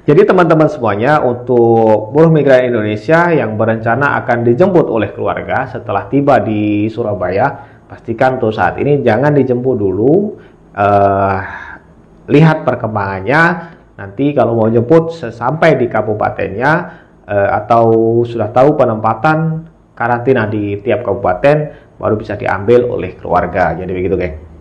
Jadi teman-teman semuanya, untuk buruh migran Indonesia yang berencana akan dijemput oleh keluarga setelah tiba di Surabaya, pastikan untuk saat ini jangan dijemput dulu. Lihat perkembangannya, nanti kalau mau jemput sampai di kabupatennya, atau sudah tahu penempatan karantina di tiap kabupaten, baru bisa diambil oleh keluarga. Jadi begitu, geng.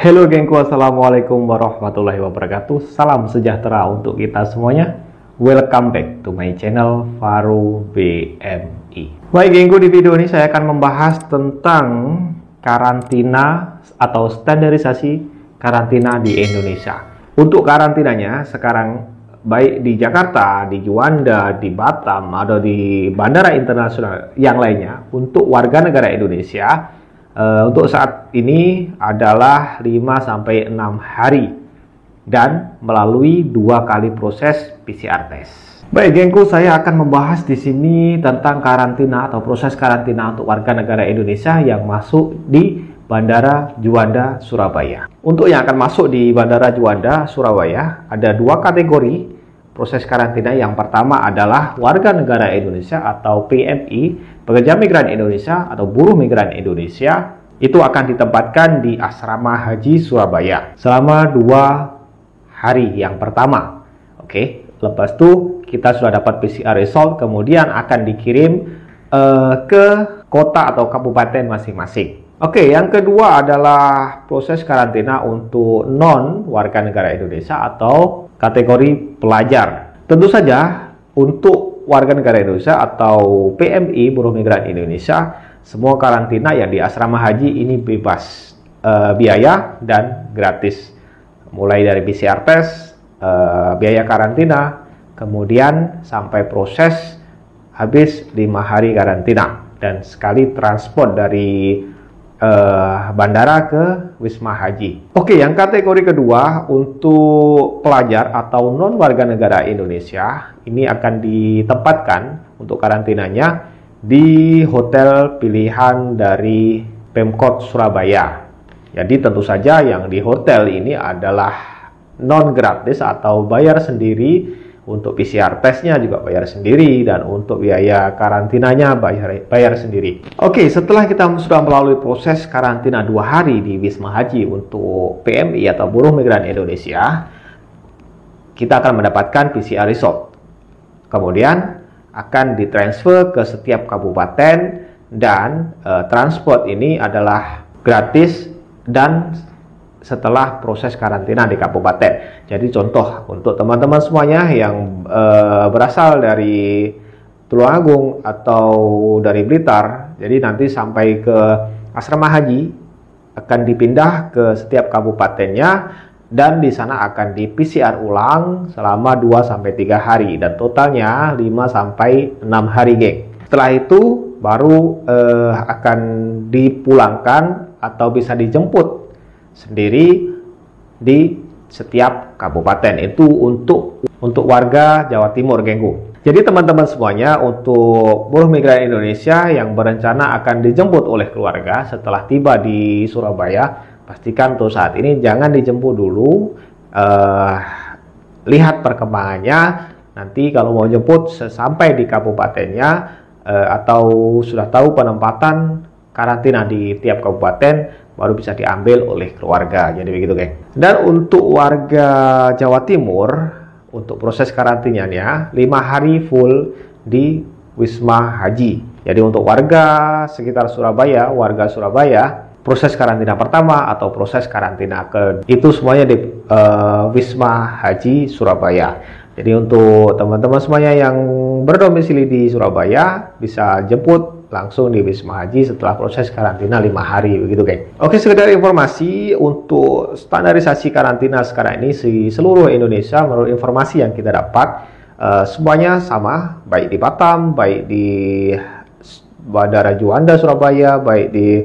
Halo gengku, assalamualaikum warahmatullahi wabarakatuh. Salam sejahtera untuk kita semuanya. Welcome back to my channel Faru BMI. Baik gengku, di video ini saya akan membahas tentang karantina atau standarisasi karantina di Indonesia. Untuk karantinanya sekarang, baik di Jakarta, di Juanda, di Batam, atau di bandara internasional yang lainnya, untuk warga negara Indonesia, untuk saat ini adalah 5-6 hari dan melalui 2 kali proses PCR test. Baik gengku, saya akan membahas di sini tentang karantina atau proses karantina untuk warga negara Indonesia yang masuk di Bandara Juanda, Surabaya. Untuk yang akan masuk di Bandara Juanda, Surabaya, ada 2 kategori proses karantina. Yang pertama adalah warga negara Indonesia atau PMI, pekerja migran Indonesia atau buruh migran Indonesia. Itu akan ditempatkan di Asrama Haji Surabaya selama 2 hari yang pertama. Oke, lepas itu kita sudah dapat PCR result, kemudian akan dikirim ke kota atau kabupaten masing-masing. Oke, yang kedua adalah proses karantina untuk non warga negara Indonesia atau kategori pelajar. Tentu saja untuk warga negara Indonesia atau PMI, buruh migran Indonesia, semua karantina yang di asrama haji ini bebas biaya dan gratis. Mulai dari PCR test, biaya karantina, kemudian sampai proses habis 5 hari karantina, dan sekali transport dari bandara ke Wisma Haji. Oke, yang kategori kedua untuk pelajar atau non warga negara Indonesia, ini akan ditempatkan untuk karantinanya di hotel pilihan dari Pemkot Surabaya. Jadi tentu saja yang di hotel ini adalah non gratis atau bayar sendiri. Untuk PCR testnya juga bayar sendiri, dan untuk biaya karantinanya bayar sendiri. Oke, setelah kita sudah melalui proses karantina 2 hari di Wisma Haji untuk PMI atau buruh migran Indonesia, kita akan mendapatkan PCR result. Kemudian akan ditransfer ke setiap kabupaten, dan transport ini adalah gratis dan setelah proses karantina di kabupaten. Jadi contoh untuk teman-teman semuanya yang berasal dari Tulungagung atau dari Blitar, jadi nanti sampai ke asrama haji akan dipindah ke setiap kabupatennya, dan di sana akan di PCR ulang selama 2-3 hari, dan totalnya 5-6 hari geng. Setelah itu baru akan dipulangkan atau bisa dijemput sendiri di setiap kabupaten. Itu untuk warga Jawa Timur gengku. Jadi teman-teman semuanya, untuk buruh migran Indonesia yang berencana akan dijemput oleh keluarga setelah tiba di Surabaya, pastikan untuk saat ini jangan dijemput dulu. Lihat perkembangannya, nanti kalau mau jemput sampai di kabupatennya, atau sudah tahu penempatan karantina di tiap kabupaten, baru bisa diambil oleh keluarga. Jadi begitu geng. Dan untuk warga Jawa Timur, untuk proses karantinanya 5 hari full di Wisma Haji. Jadi untuk warga sekitar Surabaya, warga Surabaya, proses karantina pertama atau proses karantina itu semuanya di Wisma Haji Surabaya. Jadi untuk teman-teman semuanya yang berdomisili di Surabaya, bisa jemput langsung di Wisma Haji setelah proses karantina 5 hari begitu geng. Oke, sekedar informasi untuk standarisasi karantina sekarang ini di seluruh Indonesia, menurut informasi yang kita dapat, semuanya sama, baik di Batam, baik di Bandara Juanda Surabaya, baik di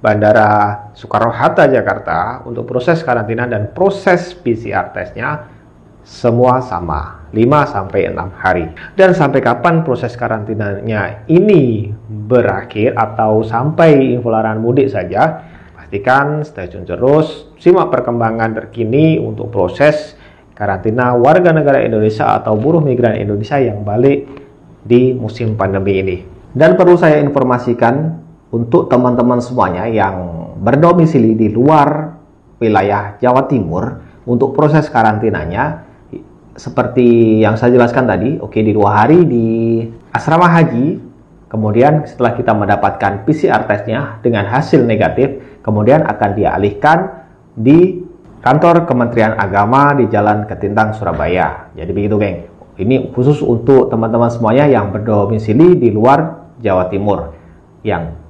Bandara Soekarno-Hatta Jakarta untuk proses karantina dan proses PCR tesnya semua sama, 5-6 hari. Dan sampai kapan proses karantinanya ini berakhir atau sampai info larangan mudik saja, pastikan stay tune terus, simak perkembangan terkini untuk proses karantina warga negara Indonesia atau buruh migran Indonesia yang balik di musim pandemi ini. Dan perlu saya informasikan untuk teman-teman semuanya yang berdomisili di luar wilayah Jawa Timur, untuk proses karantinanya seperti yang saya jelaskan tadi, di 2 hari di asrama haji, kemudian setelah kita mendapatkan PCR tesnya dengan hasil negatif, kemudian akan dialihkan di kantor Kementerian Agama di Jalan Ketintang, Surabaya. Jadi begitu, geng. Ini khusus untuk teman-teman semuanya yang berdomisili di luar Jawa Timur, yang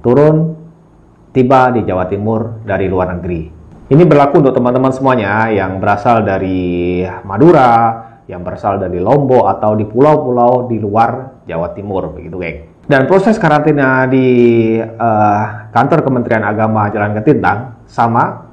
tiba di Jawa Timur dari luar negeri. Ini berlaku untuk teman-teman semuanya yang berasal dari Madura, yang berasal dari Lombok atau di pulau-pulau di luar Jawa Timur, begitu, geng. Dan proses karantina di kantor Kementerian Agama Jalan Ketintang sama,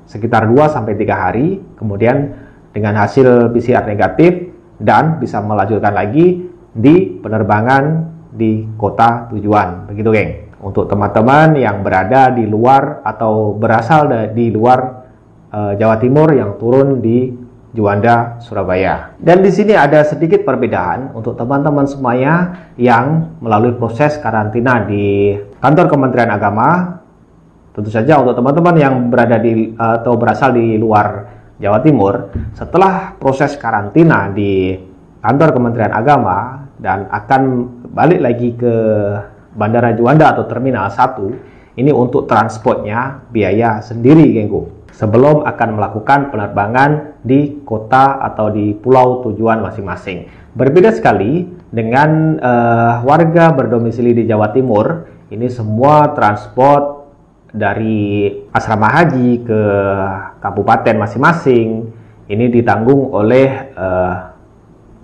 sekitar 2-3 hari, kemudian dengan hasil PCR negatif dan bisa melanjutkan lagi di penerbangan di kota tujuan, begitu, geng. Untuk teman-teman yang berada di luar atau berasal di luar Jawa Timur yang turun di Juanda, Surabaya. Dan di sini ada sedikit perbedaan untuk teman-teman semuanya yang melalui proses karantina di kantor Kementerian Agama. Tentu saja untuk teman-teman yang berada di atau berasal di luar Jawa Timur, setelah proses karantina di kantor Kementerian Agama dan akan balik lagi ke Bandara Juanda atau Terminal 1, ini untuk transportnya biaya sendiri, gengku, sebelum akan melakukan penerbangan di kota atau di pulau tujuan masing-masing. Berbeda sekali dengan warga berdomisili di Jawa Timur, ini semua transport dari asrama haji ke kabupaten masing-masing ini ditanggung oleh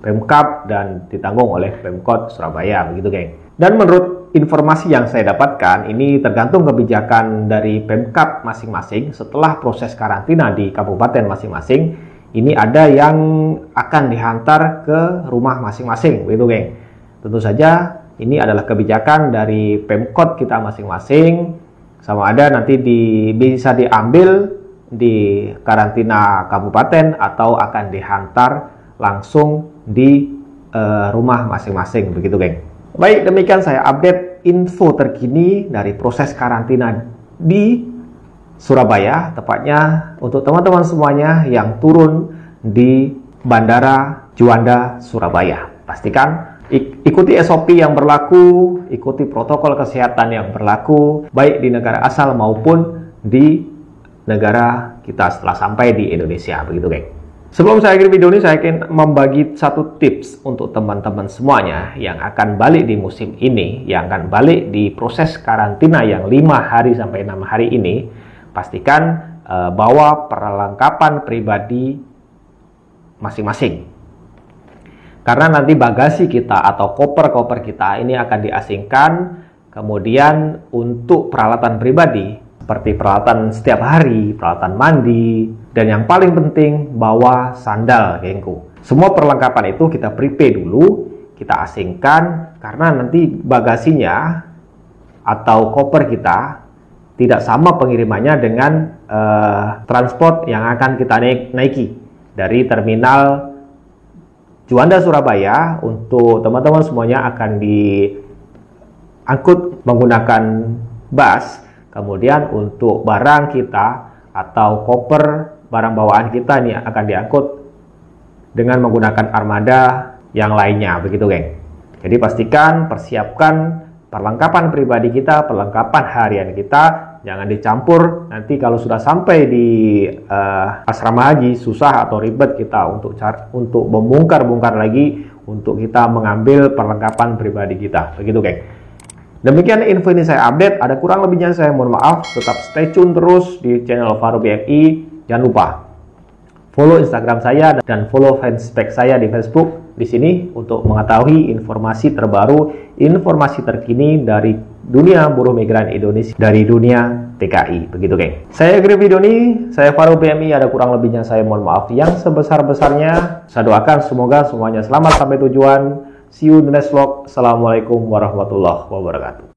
Pemkab dan ditanggung oleh Pemkot Surabaya, begitu, geng. Dan menurut informasi yang saya dapatkan, ini tergantung kebijakan dari Pemkab masing-masing. Setelah proses karantina di kabupaten masing-masing, ini ada yang akan dihantar ke rumah masing-masing, begitu, geng. Tentu saja ini adalah kebijakan dari Pemkot kita masing-masing, sama ada nanti bisa diambil di karantina kabupaten atau akan dihantar langsung di rumah masing-masing, begitu, geng. Baik, demikian saya update info terkini dari proses karantina di Surabaya, tepatnya untuk teman-teman semuanya yang turun di Bandara Juanda, Surabaya. Pastikan ikuti SOP yang berlaku, ikuti protokol kesehatan yang berlaku, baik di negara asal maupun di negara kita setelah sampai di Indonesia, begitu, geng. Sebelum saya akhiri video ini, saya akan membagi satu tips untuk teman-teman semuanya yang akan balik di musim ini, yang akan balik di proses karantina yang 5 hari sampai 6 hari ini. Pastikan bawa perlengkapan pribadi masing-masing. Karena nanti bagasi kita atau koper-koper kita ini akan diasingkan, kemudian untuk peralatan pribadi, seperti peralatan setiap hari, peralatan mandi, dan yang paling penting bawa sandal, gengku. Semua perlengkapan itu kita prepare dulu, kita asingkan, karena nanti bagasinya atau koper kita tidak sama pengirimannya dengan transport yang akan kita naiki dari terminal Juanda, Surabaya. Untuk teman-teman semuanya akan diangkut menggunakan bus. Kemudian untuk barang kita atau koper barang bawaan kita ini akan diangkut dengan menggunakan armada yang lainnya, begitu, geng. Jadi pastikan persiapkan perlengkapan pribadi kita, perlengkapan harian kita, jangan dicampur. Nanti kalau sudah sampai di asrama haji susah atau ribet kita untuk membongkar-bongkar lagi untuk kita mengambil perlengkapan pribadi kita, begitu, geng. Demikian info ini saya update. Ada kurang lebihnya saya mohon maaf. Tetap stay tune terus di channel Faru BMI. Jangan lupa follow Instagram saya dan follow fanspage saya di Facebook di sini untuk mengetahui informasi terbaru, informasi terkini dari dunia buruh migran Indonesia dari dunia TKI. Begitu geng. Saya akhiri video ini, saya Faru BMI, ada kurang lebihnya saya mohon maaf yang sebesar-besarnya. Saya doakan semoga semuanya selamat sampai tujuan. See you in the next vlog. Assalamualaikum warahmatullahi wabarakatuh.